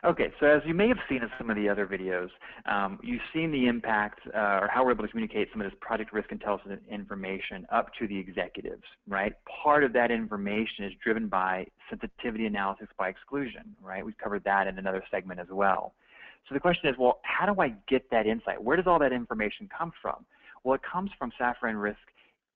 Okay, so as you may have seen in some of the other videos, you've seen the impact or how we're able to communicate some of this project risk intelligence information up to the executives, right? Part of that information is driven by sensitivity analysis by exclusion, right? We've covered that in another segment as well. So the question is, well, how do I get that insight? Where does all that information come from? Well, it comes from Safran Risk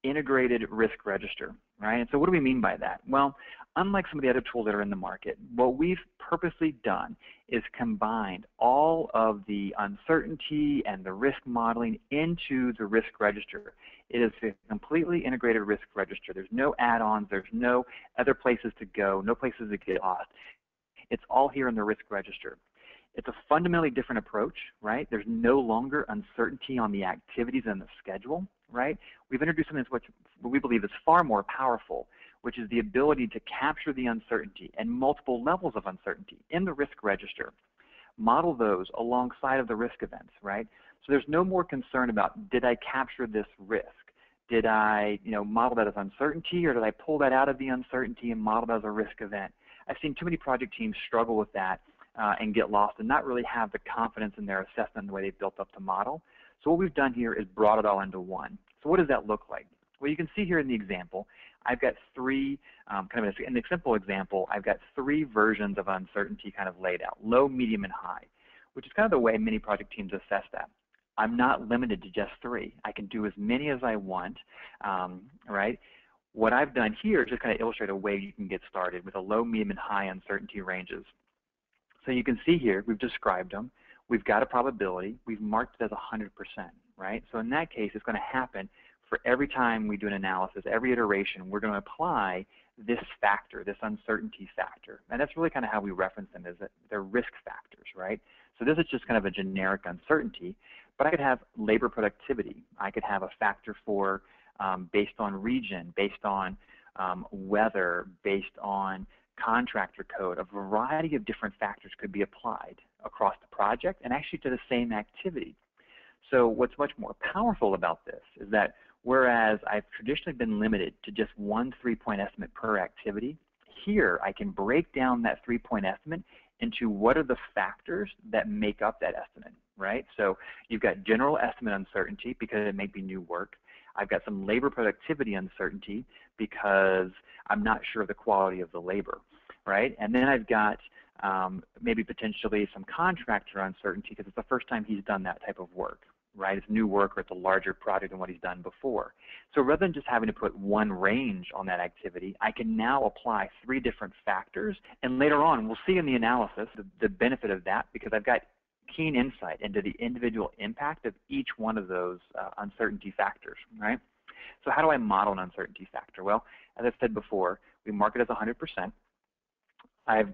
Integrated Risk Register, right? And so what do we mean by that? Well, unlike some of the other tools that are in the market, what we've purposely done is combined all of the uncertainty and the risk modeling into the risk register. It is a completely integrated risk register. There's no add-ons, there's no other places to go, no places to get lost. It's all here in the risk register. It's a fundamentally different approach, right? There's no longer uncertainty on the activities and the schedule, right? We've introduced something which we believe is far more powerful, which is the ability to capture the uncertainty and multiple levels of uncertainty in the risk register. Model those alongside of the risk events, right? So there's no more concern about, did I capture this risk? Did I, model that as uncertainty, or did I pull that out of the uncertainty and model it as a risk event? I've seen too many project teams struggle with that and get lost and not really have the confidence in their assessment and the way they've built up the model. So what we've done here is brought it all into one. So what does that look like? Well, you can see here in the example, I've got three, in the simple example, I've got three versions of uncertainty kind of laid out, low, medium, and high, which is kind of the way many project teams assess that. I'm not limited to just three. I can do as many as I want, right? What I've done here is just kind of illustrate a way you can get started with a low, medium, and high uncertainty ranges. So you can see here, we've described them. We've got a probability. We've marked it as 100%, right? So in that case, it's going to happen for every time we do an analysis, every iteration, we're going to apply this factor, this uncertainty factor. And that's really kind of how we reference them, is that they're risk factors, right? So this is just kind of a generic uncertainty, but I could have labor productivity. I could have a factor for based on region, based on weather, based on contractor code. A variety of different factors could be applied across the project and actually to the same activity. So what's much more powerful about this is that whereas I've traditionally been limited to just one 3-point estimate per activity, here I can break down that 3-point estimate into what are the factors that make up that estimate, right? So you've got general estimate uncertainty because it may be new work. I've got some labor productivity uncertainty because I'm not sure of the quality of the labor, right? And then I've got maybe potentially some contractor uncertainty because it's the first time he's done that type of work, right? It's new work or it's a larger project than what he's done before. So rather than just having to put one range on that activity, I can now apply 3 different factors. And later on, we'll see in the analysis the benefit of that because I've got keen insight into the individual impact of each one of those uncertainty factors, right? So how do I model an uncertainty factor? Well, as I said before, we mark it as 100%.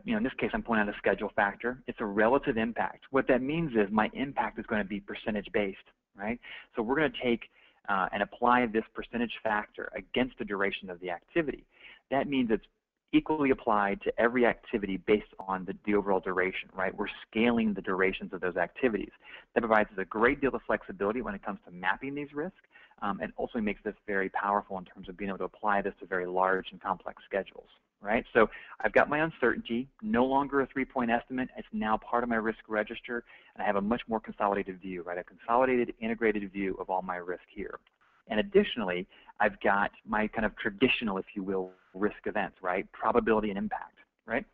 In this case, I'm pointing out a schedule factor. It's a relative impact. What that means is my impact is going to be percentage-based, right? So we're going to take and apply this percentage factor against the duration of the activity. That means it's equally applied to every activity based on the overall duration, right? We're scaling the durations of those activities. That provides us a great deal of flexibility when it comes to mapping these risks, and also makes this very powerful in terms of being able to apply this to very large and complex schedules, right? So I've got my uncertainty, no longer a 3-point estimate. It's now part of my risk register, and I have a much more consolidated view, right? A consolidated, integrated view of all my risk here. And additionally, I've got my kind of traditional, if you will, risk events, right? Probability and impact, right?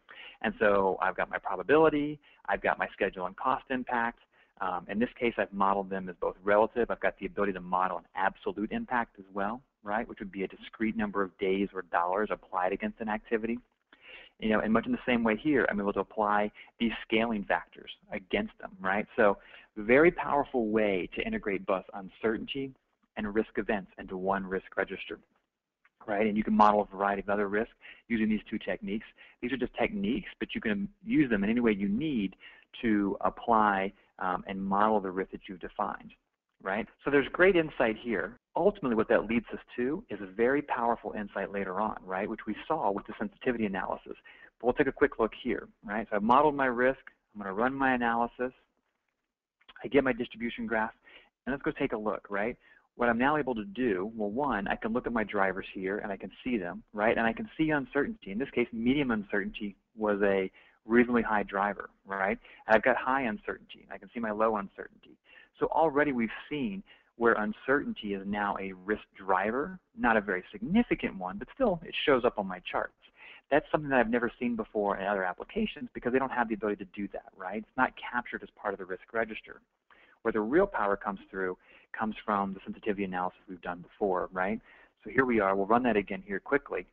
And so I've got my probability, I've got my schedule and cost impact. In this case, I've modeled them as both relative. I've got the ability to model an absolute impact as well, right? Which would be a discrete number of days or dollars applied against an activity. And much in the same way here, I'm able to apply these scaling factors against them, right? So very powerful way to integrate both uncertainty and risk events into one risk register, right? And you can model a variety of other risks using these 2 techniques. These are just techniques, but you can use them in any way you need to apply and model the risk that you've defined, right? So there's great insight here. Ultimately, what that leads us to is a very powerful insight later on, right, which we saw with the sensitivity analysis. But we'll take a quick look here, right? So I've modeled my risk. I'm going to run my analysis. I get my distribution graph, and let's go take a look, right? What I'm now able to do, well, one, I can look at my drivers here, and I can see them, right? And I can see uncertainty. In this case, medium uncertainty was a reasonably high driver, right? And I've got high uncertainty. I can see my low uncertainty. So already we've seen where uncertainty is now a risk driver, not a very significant one, but still it shows up on my charts. That's something that I've never seen before in other applications because they don't have the ability to do that, right? It's not captured as part of the risk register. Where the real power comes through comes from the sensitivity analysis we've done before, right? So here we are. We'll run that again here quickly.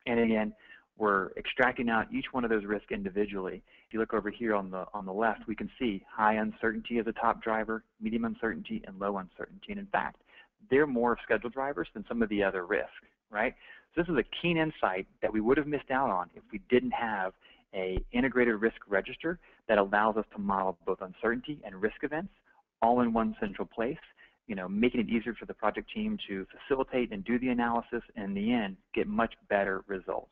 And again, we're extracting out each one of those risks individually. If you look over here on the left, we can see high uncertainty as a top driver, medium uncertainty, and low uncertainty. And in fact, they're more schedule drivers than some of the other risks, right? So this is a keen insight that we would have missed out on if we didn't have an integrated risk register that allows us to model both uncertainty and risk events all in one central place, making it easier for the project team to facilitate and do the analysis, and in the end, get much better results.